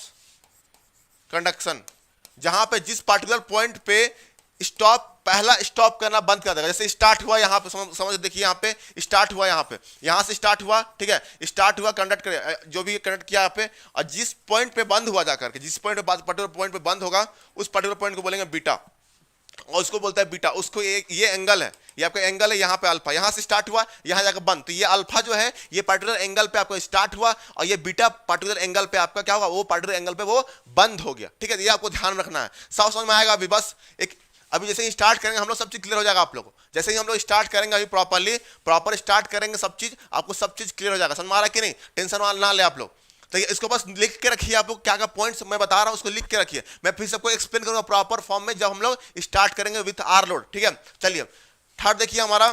Speaker 1: conduction, जहां पे जिस पार्टिकुलर पॉइंट पे स्टॉप, पहला स्टॉप करना बंद कर देगा। जैसे स्टार्ट हुआ यहाँ पे, समझ देखिए यहाँ पे स्टार्ट हुआ, यहाँ से स्टार्ट हुआ, ठीक है, स्टार्ट हुआ, कंडक्ट करे जो भी कंडक्ट किया यहाँ पे, और जिस पॉइंट पे बंद हुआ जाकर के, जिस पॉइंट पे पर्टिकुलर पॉइंट पे बंद होगा, उस पर्टिकुलर पॉइंट को बोलेंगे बीटा, और उसको बोलता है बीटा। उसको ये एंगल है, ये आपका एंगल है, यहाँ पे अल्फा, यहाँ से स्टार्ट हुआ, यहाँ जाकर बंद, तो ये अल्फा जो है ये पर्टिकुलर एंगल पे आपको स्टार्ट हुआ, और ये बीटा पर्टिकुलर एंगल पे आपका क्या होगा? वो पर्टिकुलर एंगल पे वो बंद हो गया, ठीक है। ये आपको ध्यान रखना है, साफ समझ में आएगा। अभी बस एक, अभी जैसे ही स्टार्ट करेंगे हम लोग सब चीज क्लियर हो जाएगा आप लोगों को। जैसे ही हम लोग स्टार्ट करेंगे अभी प्रॉपर स्टार्ट करेंगे, सब चीज आपको सब चीज क्लियर हो जाएगा, समझ में आ रहा है कि नहीं? टेंशन ना ले आप लोग। तो इसको बस लिख के रखिए, आप लोग क्या क्या पॉइंट्स मैं बता रहा हूं उसको लिख के रखिए। मैं फिर सबको एक्सप्लेन करूंगा प्रॉपर फॉर्म में जब हम लोग स्टार्ट करेंगे विथ आर लोड, ठीक है। चलिए थर्ड देखिए हमारा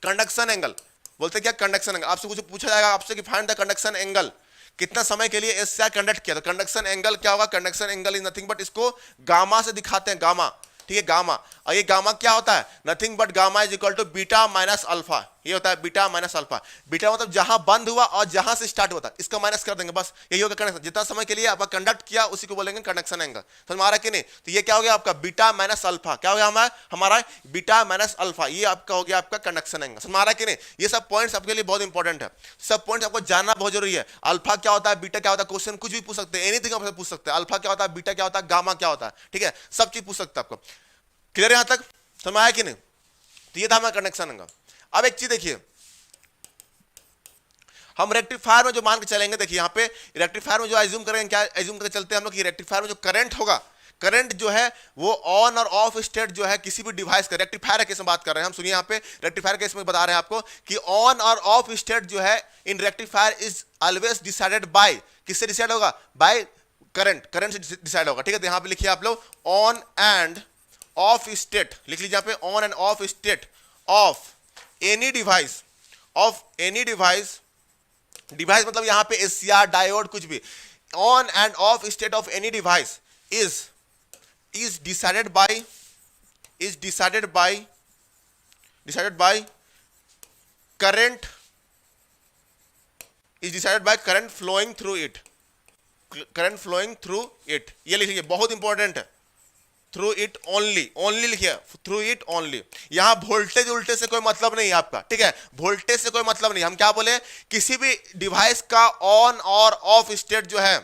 Speaker 1: कंडक्शन एंगल, बोलते क्या? Conduction angle. आपसे कुछ पूछा जाएगा आपसे कि फाइंड द कंडक्शन एंगल, कितना समय के लिए एससीआर कंडक्ट किया, तो कंडक्शन एंगल क्या होगा? Conduction angle is nothing but, इसको गामा से दिखाते हैं, गामा, ठीक है, गामा। और ये गामा क्या होता है? Nothing but gamma is equal to beta minus alpha, ये होता है बीटा माइनस अल्फा। बीटा मतलब जहां बंद हुआ और जहां से स्टार्ट होता है, इसका माइनस कर देंगे, बस यही होगा कंडक्शन। जितना समय के लिए आपका कंडक्ट किया उसी को बोलेंगे कंडक्शन एंगल, समझ में आ रहा है कि नहीं? तो ये क्या हो गया आपका? बीटा माइनस अल्फा, क्या हो गया हमारा बीटा माइनस अल्फा, ये आपका हो गया आपका कंडक्शन एंगल, समझ में आ रहा है कि नहीं? ये सब पॉइंट्स आपके लिए बहुत इंपॉर्टेंट है, सब पॉइंट्स आपको जानना बहुत जरूरी है। अल्फा क्या होता है, बीटा क्या होता है, क्वेश्चन कुछ भी पूछ सकते हैं, एनीथिंग आपसे पूछ सकते हैं। अल्फा क्या होता है, बीटा क्या होता है, गामा क्या होता है, ठीक है, सब चीज पूछ सकते हैं आपको। क्लियर यहां तक समझ आया कि नहीं? तो ये था हमारा कंडक्शन एंगल। अब एक चीज देखिए, हम रेक्टिफायर में जो मान के चलेंगे, देखिए यहाँ पे रेक्टिफायर में जो एज्यूम करेंगे, क्या एज्यूम करके चलते हैं हम लोग कि रेक्टिफायर में जो करंट होगा, करंट जो है वो ऑन और ऑफ स्टेट जो है किसी भी डिवाइस का, रेक्टिफायर केस में बात कर रहे हैं हम, सुनिए यहाँ पे रेक्टिफायर केस में बता रहे हैं आपको कि ऑन और ऑफ स्टेट जो है in rectifier is always decided by, किससे डिसाइड होगा? बाय करंट, करंट से डिसाइड होगा, ठीक है। तो यहाँ पे लिखिए आप लोग ऑन एंड ऑफ स्टेट, लिख लीजिए यहाँ पे on and off state of any device, of any device, device मतलब यहां पे एससीआर डायोड कुछ भी, on and off state of any device is decided by current, is decided by current flowing through it, current flowing through it, ये लिख लीजिए, बहुत इंपॉर्टेंट है। थ्रू इट ओनली, ओनली लिखिए, थ्रू इट ओनली। यहां वोल्टेज उल्टे से कोई मतलब नहीं है आपका, ठीक है, वोल्टेज से कोई मतलब नहीं। हम क्या बोले, किसी भी डिवाइस का ऑन और ऑफ स्टेट जो है,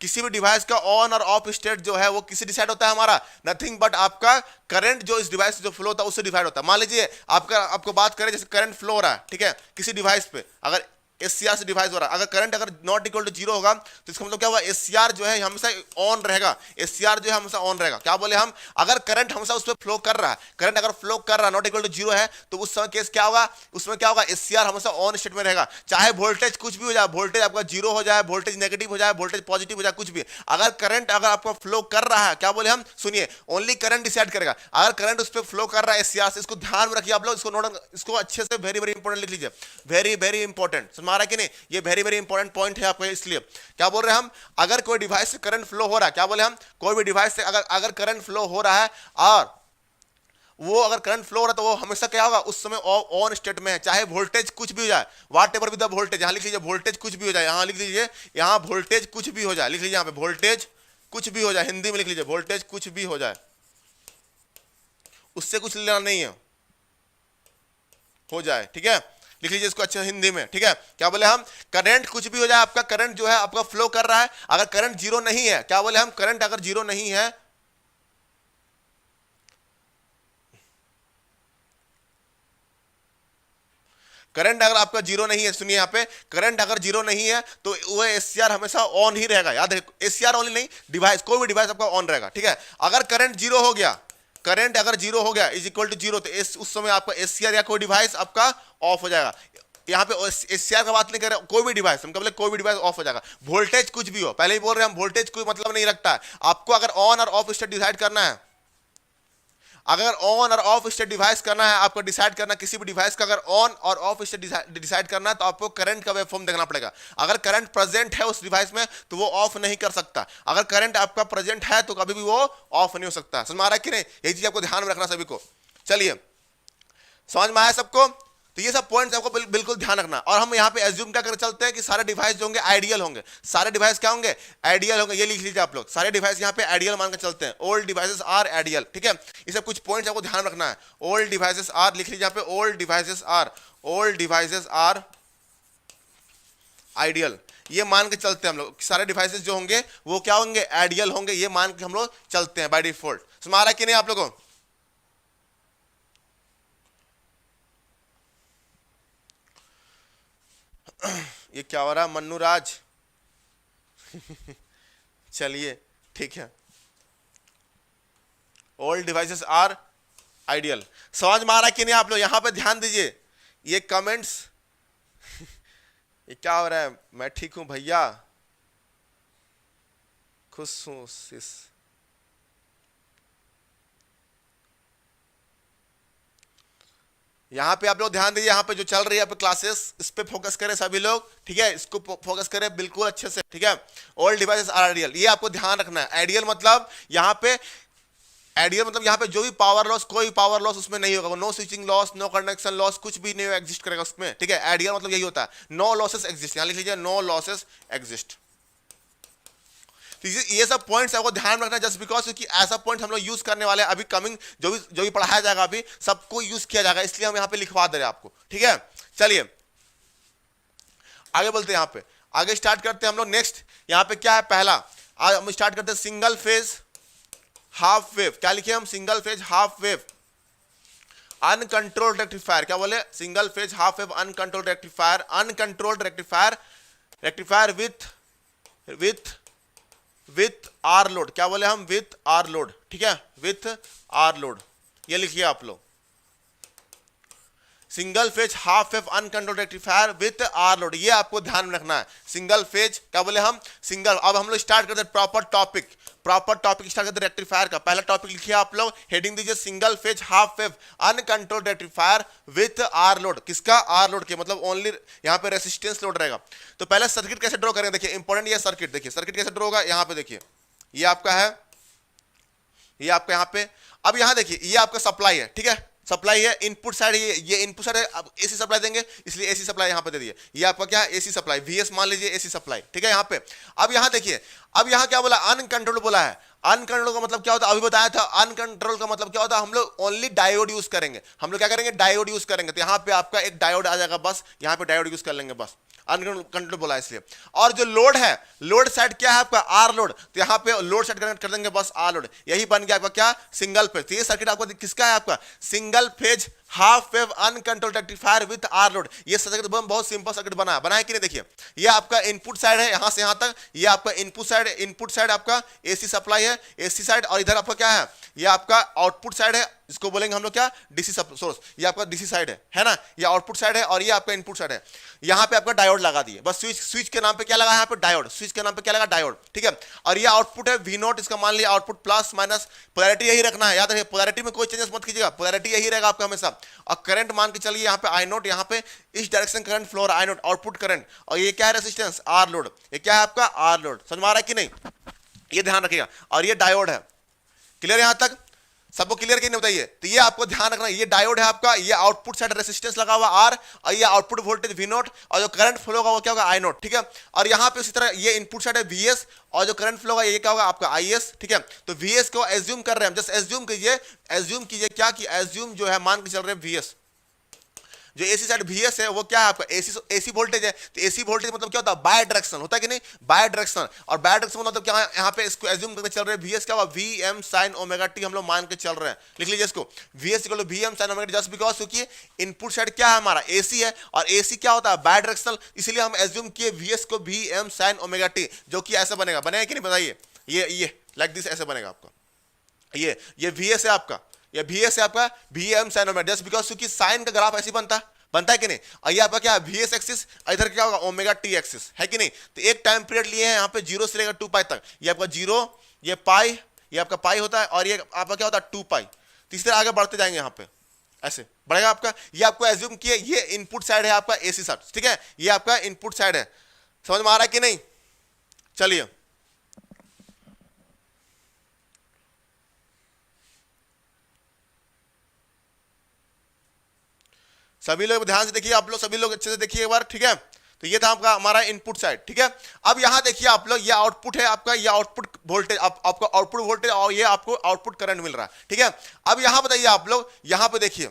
Speaker 1: किसी भी डिवाइस का ऑन और ऑफ स्टेट जो है वो किसी डिसाइड होता है हमारा, नथिंग बट आपका करंट जो इस डिवाइस से जो फ्लो होता है उससे डिसाइड होता है। मान लीजिए आपको बात करें जैसे करंट फ्लो हो रहा है, ठीक है, किसी डिवाइस पे, अगर एससीआर से डिवाइस हो रहा है, अगर करंट अगर नॉट इक्वल टू 0 होगा तो इसका मतलब क्या हुआ, एससीआर जो है हमेशा ऑन रहेगा, एससीआर जो है हमेशा ऑन रहेगा। क्या बोले हम, अगर करंट हमेशा उस पर फ्लो कर रहा है, करंट अगर फ्लो कर रहा है नॉट इक्वल टू 0 है, तो उस समय केस क्या होगा, उसमें क्या होगा, एससीआर हमेशा ऑन स्टेट में रहेगा, चाहे वोल्टेज कुछ भी हो जाए, वोल्टेज आपका 0 हो जाए, वोल्टेज नेगेटिव हो जाए, वोल्टेज पॉजिटिव हो जाए, कुछ भी, अगर करंट अगर आपका फ्लो कर रहा है, क्या बोले हम, सुनिए, ओनली करंट डिसाइड करेगा। अगर करंट उस पर फ्लो कर रहा है एससीआर से, इसको ध्यान में रखिए आप लोग, इसको नोट, इसको अच्छे से वेरी वेरी इंपॉर्टेंट लिख लीजिए, वेरी वेरी इंपॉर्टेंट, समझ आ रहा है कि नहीं, ये वेरी वेरी इंपॉर्टेंट पॉइंट है आपको। इसलिए क्या बोल रहे हैं हम, अगर कोई डिवाइस से करंट फ्लो हो रहा है, क्या बोले हम, कोई भी डिवाइस से अगर करंट फ्लो हो रहा है और वो अगर करंट फ्लो हो रहा है तो वो हमेशा क्या होगा, उस समय ऑन स्टेट में है, चाहे वोल्टेज कुछ भी हो जाए, what ever with the voltage, यहां लिख लीजिए वोल्टेज कुछ भी हो जाए, यहां लिख लीजिए, यहां वोल्टेज कुछ भी हो जाए, लिख लीजिए यहां पे वोल्टेज कुछ भी हो जाए, हिंदी में लिख लीजिए वोल्टेज कुछ भी हो जाए, उससे कुछ लेना नहीं है, हो जाए, ठीक है, लिख लीजिए इसको अच्छा हिंदी में, ठीक है। क्या बोले हम, करंट कुछ भी हो जाए, आपका करंट जो है आपका फ्लो कर रहा है, अगर करंट 0 नहीं है, क्या बोले हम, करंट अगर 0 नहीं है, करंट अगर आपका 0 नहीं है, सुनिए यहाँ पे, करंट अगर 0 नहीं है तो वो एससीआर हमेशा ऑन ही रहेगा, याद रखिए, एससीआर ओनली नहीं, डिवाइस, कोई भी डिवाइस आपका ऑन रहेगा, ठीक है। अगर करंट 0 हो गया, करंट अगर 0 हो गया इज इक्वल टू 0, तो उस समय आपका एससीआर या कोई डिवाइस आपका ऑफ हो जाएगा। यहाँ पे एससीआर का बात नहीं कर रहे, कोई भी डिवाइस, हम बोले कोई भी डिवाइस ऑफ हो जाएगा, वोल्टेज कुछ भी हो, पहले ही बोल रहे हैं हम, वोल्टेज कोई मतलब नहीं रखता है आपको, अगर ऑन और ऑफ स्टेट डिसाइड करना है, अगर ऑन और ऑफ स्टेट डिवाइस करना है आपको, डिसाइड करना किसी भी डिवाइस का अगर ऑन और ऑफ स्टेट डिसाइड करना है तो आपको करंट का वेवफॉर्म देखना पड़ेगा। अगर करंट प्रेजेंट है उस डिवाइस में तो वो ऑफ नहीं कर सकता, अगर करंट आपका प्रेजेंट है तो कभी भी वो ऑफ नहीं हो सकता। समझ में आ रहा है कि नहीं, यही चीज आपको ध्यान में रखना सभी को। चलिए, समझ में आया सबको, तो ये सब पॉइंट्स आपको बिल्कुल ध्यान रखना। और हम यहाँ पे एज्यूम क्या कर चलते हैं कि सारे डिवाइस जो होंगे आइडियल होंगे, सारे डिवाइस क्या होंगे, आइडियल होंगे, ये लिख लीजिए आप लोग, सारे डिवाइस यहाँ पे आइडियल मान के चलते हैं, ओल्ड डिवाइसेस आर आइडियल, ठीक है। ये सब कुछ पॉइंट्स आपको ध्यान रखना है, ओल्ड डिवाइसेस आर, लिख लीजिए यहाँ पे ओल्ड डिवाइसेस आर आइडियल, ये मान के चलते हैं हम लोग, सारे डिवाइसेस जो होंगे वो क्या होंगे, आइडियल होंगे, ये मान के हम लोग चलते हैं बाय डिफॉल्ट। समझ आ रहा है कि नहीं आप लोगों को? ये क्या हो रहा है मन्नू राज? चलिए ठीक है, ऑल डिवाइसेस आर आइडियल। समझ में आ रहा है कि नहीं आप लोग? यहां पे ध्यान दीजिए, ये कमेंट्स ये क्या हो रहा है, मैं ठीक हूं भैया, खुश हूं सिस, यहाँ पे आप लोग ध्यान दीजिए, यहाँ पे जो चल रही है क्लासेस, इस पे फोकस करें सभी लोग, ठीक है, इसको फोकस करें बिल्कुल अच्छे से, ठीक है। ऑल डिवाइसेस आर आइडियल, ये आपको ध्यान रखना है। आइडियल मतलब यहाँ पे, आइडियल मतलब यहाँ पे जो भी पावर लॉस, कोई पावर लॉस उसमें नहीं होगा, no switching loss, no conduction loss, कुछ भी नहीं एग्जिस्ट करेगा उसमें, ठीक है। आइडियल मतलब यही होता है, नो लॉसेस एग्जिस्ट, यहाँ लिख लीजिए नो लॉसेस एग्जिस्ट। ये सब पॉइंट्स आपको ध्यान रखना, जस्ट बिकॉज क्योंकि ऐसा पॉइंट हम लोग यूज करने वाले हैं अभी, कमिंग जो भी पढ़ाया जाएगा अभी सबको यूज किया जाएगा, इसलिए हम यहाँ पे लिखवा दे रहे हैं आपको, ठीक है। चलिए आगे बोलते हैं, यहाँ पे आगे स्टार्ट करते हैं हम लोग। नेक्स्ट यहाँ पे क्या है, पहला आज हम स्टार्ट करते हैं सिंगल फेज हाफ वेव। क्या लिखे हम, single phase half wave uncontrolled rectifier. क्या बोले, single phase half wave uncontrolled rectifier, uncontrolled rectifier, rectifier with with R load, क्या बोले हम, विथ आर लोड, ठीक है, विथ आर लोड, ये लिखिए आप लोग, single phase half wave uncontrolled rectifier with R load, ये आपको ध्यान में रखना है। सिंगल फेज क्या बोले हम, सिंगल। अब हम लोग स्टार्ट करते हैं प्रॉपर टॉपिक स्टार्ट करते हैं रेक्टिफायर का। पहला टॉपिक लिखिए आप लोग, हेडिंग दीजिए single phase half wave uncontrolled rectifier with R load. किसका, आर लोड के, मतलब ओनली यहाँ पे रेसिस्टेंस लोड रहेगा। तो पहले सर्किट कैसे ड्रॉ करेंगे, देखिए इंपॉर्टेंट ये सर्किट, देखिए सर्किट कैसे ड्रॉ होगा, यहाँ पे देखिए, ये आपका है, ये आपका यहाँ पे। अब यहाँ देखिए ये आपका सप्लाई है, ठीक है, सप्लाई है, इनपुट साइड ये इनपुट साइड है। अब एसी सप्लाई देंगे, इसलिए एसी सप्लाई यहाँ पे दे दिए, ये आपका क्या है, एसी सप्लाई, वीएस मान लीजिए एसी सप्लाई, ठीक है यहाँ पे। अब यहाँ देखिए, अब यहाँ क्या बोला, अनकंट्रोल बोला है। अनकंट्रोल का मतलब क्या होता है, अभी बताया था, अनकंट्रोल का मतलब क्या होता है, हम लोग ओनली डायोड यूज करेंगे, हम लोग क्या करेंगे, डायोड यूज करेंगे। तो यहाँ पे आपका एक डायोड आ जाएगा, बस यहाँ पे डायोड यूज कर लेंगे, बस अनकंट्रोल बोला इसलिए। और जो लोड है, लोड साइड क्या है आपका, आर लोड, तो यहाँ पे लोड साइड कनेक्ट कर देंगे, बस आर लोड, यही बन गया आपका क्या, सिंगल फेज। तो ये सर्किट आपको किसका है, आपका single phase half wave uncontrolled rectifier with R load. ये सर्किट बहुत सिंपल सर्किट बना है कि नहीं, देखिए ये आपका इनपुट साइड है, यहां से यहां तक, ये आपका इनपुट साइड आपका एसी सप्लाई है, एसी साइड, और इधर आपका क्या है, ये आपका आउटपुट साइड है, इसको बोलेंगे हम लोग क्या, डीसी सोर्स, ये आपका डीसी साइड है ना, ये आउटपुट साइड है, और ये आपका इनपुट साइड है। यहाँ पे आपका डायोड लगा दिए, बस स्विच के नाम पे क्या लगा है यहाँ पे, डायोड, स्विच के नाम पे क्या लगा, डायोड, ठीक है। और ये आउटपुट है वी नोट, इसका मान लिया आउटपुट प्लस माइनस, पोलैरिटी यही रखना है, याद रखिए पोलैरिटी में कोई चेंजेस मत कीजिएगा, पोलैरिटी यही रहेगा आपका हमेशा। और करंट मान के चलिए यहाँ पे आई नोट, यहाँ पे इस direction current flow I note, output current, और ये क्या है, रेसिस्टेंस आर लोड, ये क्या है आपका, आर लोड, समझ में आ रहा है कि नहीं, ये ध्यान रखिएगा। और ये डायोड है, क्लियर यहाँ तक सबको, क्लियर कि नहीं बताइए। तो ये आपको ध्यान रखना, ये डायोड है आपका, ये आउटपुट साइड रेसिस्टेंस लगा हुआ आर, और ये आउटपुट वोल्टेज वी नोट, और जो करंट फ्लो होगा वो क्या होगा, आई नोट, ठीक है। और यहाँ पे उसी तरह ये इनपुट साइड है वीएस, और जो करंट फ्लो होगा ये क्या होगा आपका आईएस, ठीक है। तो वीएस को एज्यूम कर रहे हैं हम, जस्ट एज्यूम कीजिए क्या कि एज्यूम जो है मान के चल रहे हैं वीएस, जो एसी साइड वीएस है वो क्या है आपका एसी वोल्टेज है। तो एसी वोल्टेज मतलब क्या होता है, बाय डायरेक्शन होता है कि नहीं, बाय डायरेक्शन। और बाय डायरेक्शन मतलब क्या है, यहाँ पे इसको एज्यूम करके चल रहे हैं वीएस क्या हुआ, V M sine omega T, हम लोग मान के चल रहे हैं, लिख लीजिए इसको, VS equal to V M sine omega T, just because क्योंकि इनपुट साइड क्या है हमारा, एसी है, और एसी क्या होता है, बाय डायरेक्शनल, इसलिए हम एज्यूम किए वीएस को V M sine omega T, जो कि ऐसा बनेगा कि नहीं बताइए, ये लाइक दिस ऐसे बनेगा आपका, ये वीएस है आपका, ये वीएस है आपका, V M sine omega, just because क्योंकि साइन का ग्राफ ऐसे बनता है कि नहीं। और ये आपका क्या है, वीएस एक्सिस, इधर क्या होगा, ओमेगा टी एक्सिस, है कि नहीं। तो एक टाइम पीरियड लिए हैं यहाँ पे 0 से लेकर 2 पाई तक, ये आपका 0, ये पाई, ये आपका पाई होता है, और ये आपका क्या होता है 2 पाई। तीसरे आगे बढ़ते जाएंगे, यहाँ पे ऐसे बढ़ेगा आपका। ये आपको एज्यूम किए, ये इनपुट साइड है आपका एसी साइड, ठीक है, ये आपका इनपुट साइड है, समझ में आ रहा है कि नहीं। चलिए सभी लोग ध्यान से देखिए, आप लोग सभी लोग अच्छे से देखिए एक बार, ठीक है। तो ये था आपका हमारा इनपुट साइड, ठीक है। अब यहाँ देखिए आप लोग, ये आउटपुट है आपका, ये आउटपुट वोल्टेज, आपको आउटपुट वोल्टेज, और ये आपको आउटपुट करंट मिल रहा है, ठीक है। अब यहाँ बताइए आप लोग, यहाँ पे देखिए,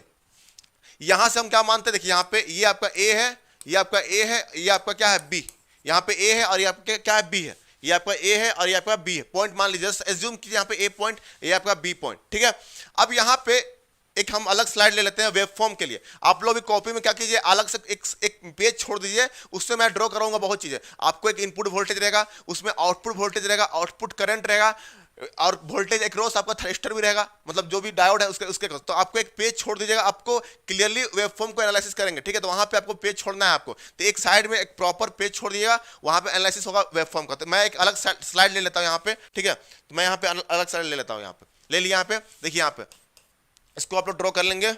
Speaker 1: यहाँ से हम क्या मानते हैं, देखिए यहाँ पे ये आपका ए है, ये आपका ए है, ये आपका क्या है बी, यहाँ पे ए है और ये आपका क्या है बी है, ये आपका ए है और ये आपका बी है, पॉइंट मान लीजिए, एज्यूम कीजिए यहाँ पे ए पॉइंट, ये आपका बी पॉइंट, ठीक है। अब यहाँ पे एक हम अलग स्लाइड ले लेते हैं वेव फॉर्म के लिए। आप लोग भी कॉपी में क्या कीजिए, अलग से एक पेज छोड़ दीजिए, उससे मैं ड्रॉ कराऊंगा बहुत चीजें। आपको एक इनपुट वोल्टेज रहेगा, उसमें आउटपुट वोल्टेज रहेगा, आउटपुट करंट रहेगा, और वोल्टेज अक्रॉस आपका थ्रिस्टर भी रहेगा, मतलब जो भी डायोड है उसके तो आपको एक पेज छोड़ दीजिएगा, आपको क्लियरली वेव फॉर्म को एनालिसिस करेंगे, ठीक है। तो वहां पे आपको पेज छोड़ना है आपको, तो एक साइड में एक प्रॉपर पेज छोड़ दीजिएगा, वहां पे एनालिसिस होगा वेव फॉर्म का। तो मैं एक अलग स्लाइड ले लेता हूँ यहाँ पे, ठीक है। तो मैं यहाँ पे अलग स्लाइड ले लेता हूँ, यहाँ पे ले लिया, यहाँ पे देखिए, यहाँ पे इसको आप लोग ड्रॉ कर लेंगे।